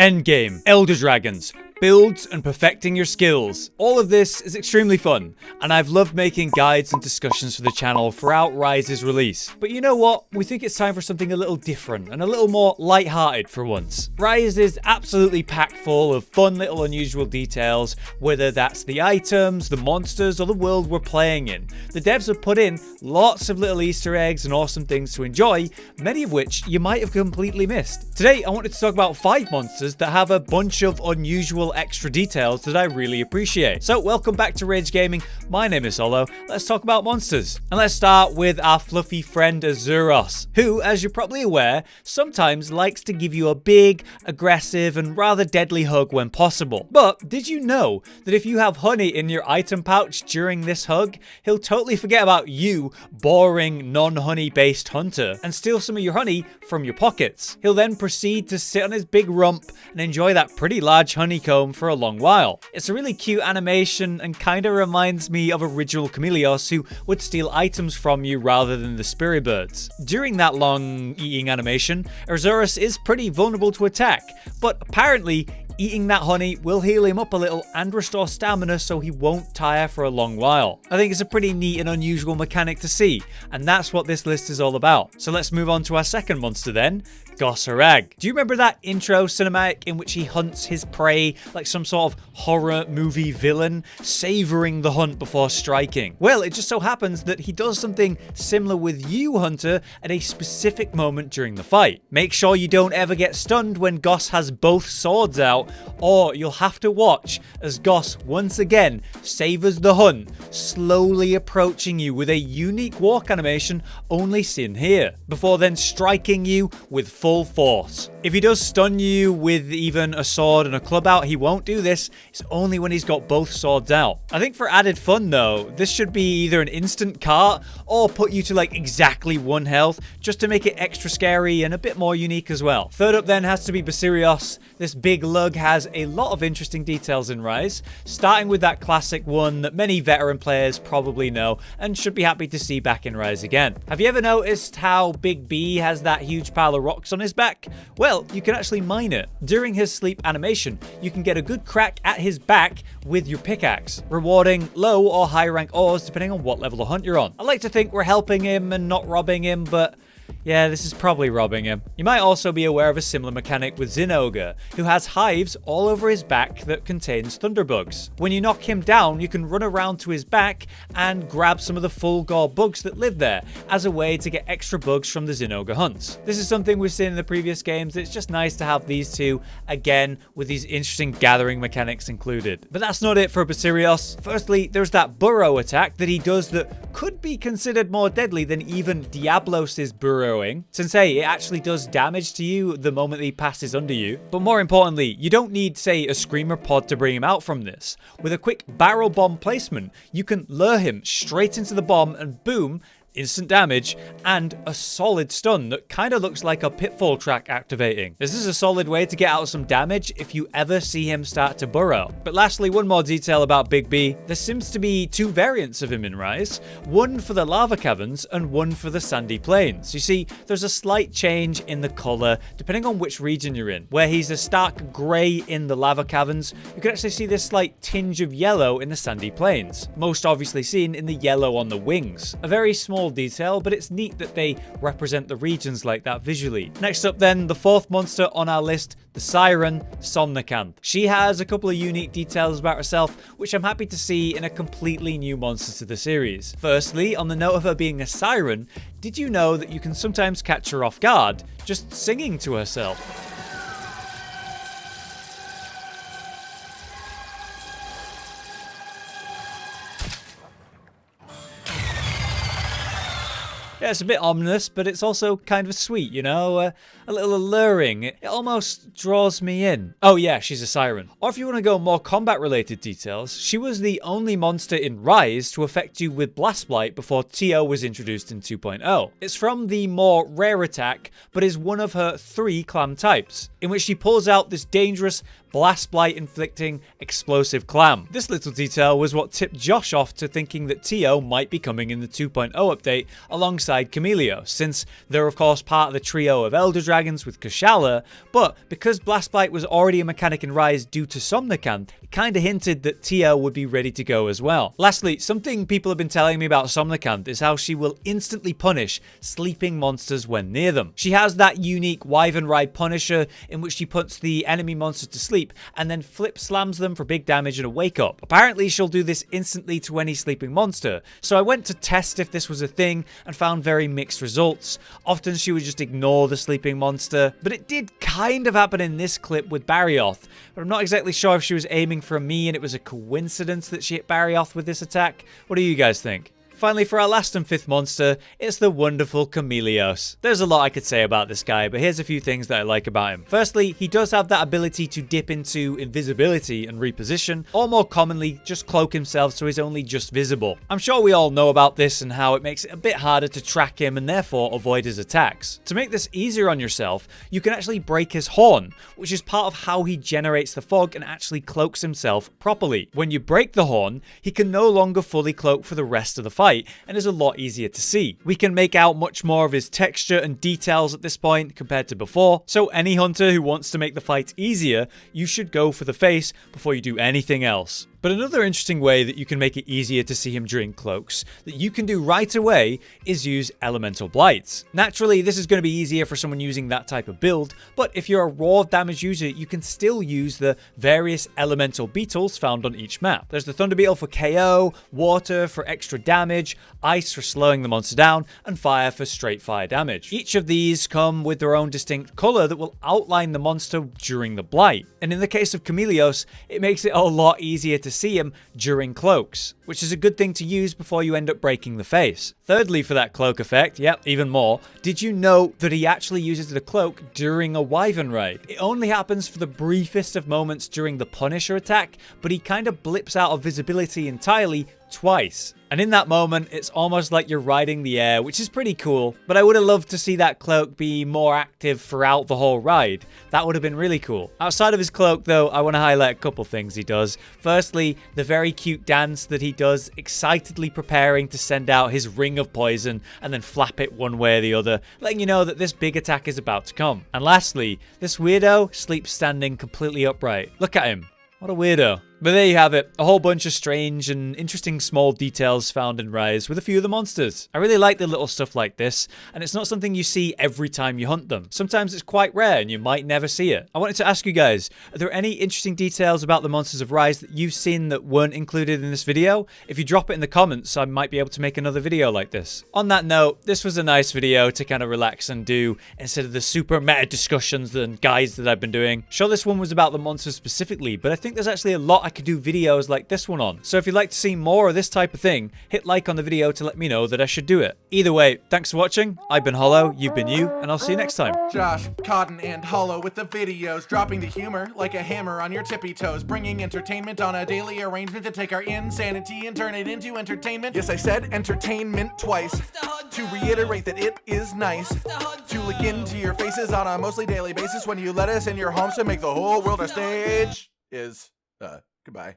Endgame, Elder Dragons, builds and perfecting your skills. All of this is extremely fun, and I've loved making guides and discussions for the channel throughout Rise's release. But you know what? We think it's time for something a little different and a little more light-hearted for once. Rise is absolutely packed full of fun little unusual details, whether that's the items, the monsters, or the world we're playing in. The devs have put in lots of little Easter eggs and awesome things to enjoy, many of which you might have completely missed. Today, I wanted to talk about 5 monsters that have a bunch of unusual extra details that I really appreciate. So welcome back to Rage Gaming. My name is Olo. Let's talk about monsters. And let's start with our fluffy friend Azuros, who, as you're probably aware, sometimes likes to give you a big, aggressive, and rather deadly hug when possible. But did you know that if you have honey in your item pouch during this hug, he'll totally forget about you, boring, non-honey based hunter, and steal some of your honey from your pockets. He'll then proceed to sit on his big rump and enjoy that pretty large honeycomb for a long while. It's a really cute animation and kind of reminds me of original Camelios, who would steal items from you rather than the spirit birds. During that long eating animation, Arzuros is pretty vulnerable to attack, but apparently eating that honey will heal him up a little and restore stamina so he won't tire for a long while. I think it's a pretty neat and unusual mechanic to see, and that's what this list is all about. So let's move on to our second monster then, Goss Harag. Do you remember that intro cinematic in which he hunts his prey like some sort of horror movie villain, savoring the hunt before striking? Well, it just so happens that he does something similar with you, Hunter, at a specific moment during the fight. Make sure you don't ever get stunned when Goss has both swords out, or you'll have to watch as Goss once again savors the hunt, slowly approaching you with a unique walk animation only seen here, before then striking you with full force. If he does stun you with even a sword and a club out, he won't do this. It's only when he's got both swords out. I think for added fun though, this should be either an instant cart or put you to like exactly 1 health, just to make it extra scary and a bit more unique as well. Third up then has to be Basirios. This big lug has a lot of interesting details in Rise, starting with that classic one that many veteran players probably know and should be happy to see back in Rise again. Have you ever noticed how Big B has that huge pile of rocks on his back? Well, you can actually mine it. During his sleep animation, you can get a good crack at his back with your pickaxe, rewarding low or high rank ores depending on what level of hunt you're on. I like to think we're helping him and not robbing him, but yeah, this is probably robbing him. You might also be aware of a similar mechanic with Zinogre, who has hives all over his back that contains thunderbugs. When you knock him down, you can run around to his back and grab some of the full gore bugs that live there as a way to get extra bugs from the Zinogre hunts. This is something we've seen in the previous games. It's just nice to have these two again with these interesting gathering mechanics included. But that's not it for Basirios. Firstly, there's that burrow attack that he does that could be considered more deadly than even Diablos' burrow, since hey, it actually does damage to you the moment he passes under you. But more importantly, you don't need, say, a screamer pod to bring him out from this. With a quick barrel bomb placement, you can lure him straight into the bomb and boom, instant damage, and a solid stun that kind of looks like a pitfall track activating. This is a solid way to get out some damage if you ever see him start to burrow. But lastly, one more detail about Big B. There seems to be 2 variants of him in Rise, one for the lava caverns and one for the sandy plains. You see, there's a slight change in the color depending on which region you're in. Where he's a stark gray in the lava caverns, you can actually see this slight tinge of yellow in the sandy plains, most obviously seen in the yellow on the wings. A very small detail, but it's neat that they represent the regions like that visually. Next up then, the 4th monster on our list, the Siren Sonicamp. She has a couple of unique details about herself, which I'm happy to see in a completely new monster to the series. Firstly, on the note of her being a siren, did you know that you can sometimes catch her off guard just singing to herself? Yeah, it's a bit ominous, but it's also kind of sweet, you know? A little alluring. It almost draws me in. Oh yeah, she's a siren. Or if you want to go more combat-related details, she was the only monster in Rise to affect you with Blast Blight before Teo was introduced in 2.0. It's from the more rare attack, but is one of her 3 clam types, in which she pulls out this dangerous Blast Blight inflicting explosive clam. This little detail was what tipped Josh off to thinking that Teo might be coming in the 2.0 update alongside Camelios, since they're of course part of the trio of Elder Dragons with Kushala, but because Blast Blight was already a mechanic in Rise due to Somnicamp, it kinda hinted that Teo would be ready to go as well. Lastly, something people have been telling me about Somnicamp is how she will instantly punish sleeping monsters when near them. She has that unique Wyvern Ride Punisher in which she puts the enemy monster to sleep and then flip slams them for big damage and a wake up. Apparently she'll do this instantly to any sleeping monster, so I went to test if this was a thing and found very mixed results. Often she would just ignore the sleeping monster, but it did kind of happen in this clip with Barioth, but I'm not exactly sure if she was aiming for me and it was a coincidence that she hit Barioth with this attack. What do you guys think? Finally, for our last and fifth monster, it's the wonderful Camelios. There's a lot I could say about this guy, but here's a few things that I like about him. Firstly, he does have that ability to dip into invisibility and reposition, or more commonly, just cloak himself so he's only just visible. I'm sure we all know about this and how it makes it a bit harder to track him and therefore avoid his attacks. To make this easier on yourself, you can actually break his horn, which is part of how he generates the fog and actually cloaks himself properly. When you break the horn, he can no longer fully cloak for the rest of the fight, and is a lot easier to see. We can make out much more of his texture and details at this point compared to before, so any hunter who wants to make the fight easier, you should go for the face before you do anything else. But another interesting way that you can make it easier to see him during cloaks, that you can do right away, is use Elemental Blights. Naturally, this is going to be easier for someone using that type of build, but if you're a raw damage user, you can still use the various elemental beetles found on each map. There's the Thunder Beetle for KO, Water for extra damage, Ice for slowing the monster down, and Fire for straight fire damage. Each of these come with their own distinct color that will outline the monster during the Blight. And in the case of Camelios, it makes it a lot easier to see him during cloaks, which is a good thing to use before you end up breaking the face. Thirdly, for that cloak effect, yep, even more, did you know that he actually uses the cloak during a Wyvern raid? It only happens for the briefest of moments during the Punisher attack, but he kind of blips out of visibility entirely twice. And in that moment, it's almost like you're riding the air, which is pretty cool, but I would have loved to see that cloak be more active throughout the whole ride. That would have been really cool. Outside of his cloak, though, I want to highlight a couple things he does. Firstly, the very cute dance that he does, excitedly preparing to send out his ring of poison and then flap it one way or the other, letting you know that this big attack is about to come. And lastly, this weirdo sleeps standing completely upright. Look at him. What a weirdo. But there you have it, a whole bunch of strange and interesting small details found in Rise with a few of the monsters. I really like the little stuff like this, and it's not something you see every time you hunt them. Sometimes it's quite rare and you might never see it. I wanted to ask you guys, are there any interesting details about the monsters of Rise that you've seen that weren't included in this video? If you drop it in the comments, I might be able to make another video like this. On that note, this was a nice video to kind of relax and do instead of the super meta discussions and guides that I've been doing. Sure, this one was about the monsters specifically, but I think there's actually a lot I could do videos like this one on. So if you'd like to see more of this type of thing, hit like on the video to let me know that I should do it. Either way, thanks for watching. I've been Hollow, you've been you, and I'll see you next time. Josh, Cotton, and Hollow with the videos, dropping the humor like a hammer on your tippy toes, bringing entertainment on a daily arrangement to take our insanity and turn it into entertainment. Yes, I said entertainment twice, to reiterate that it is nice to look into your faces on a mostly daily basis when you let us in your homes to make the whole world a stage. Goodbye.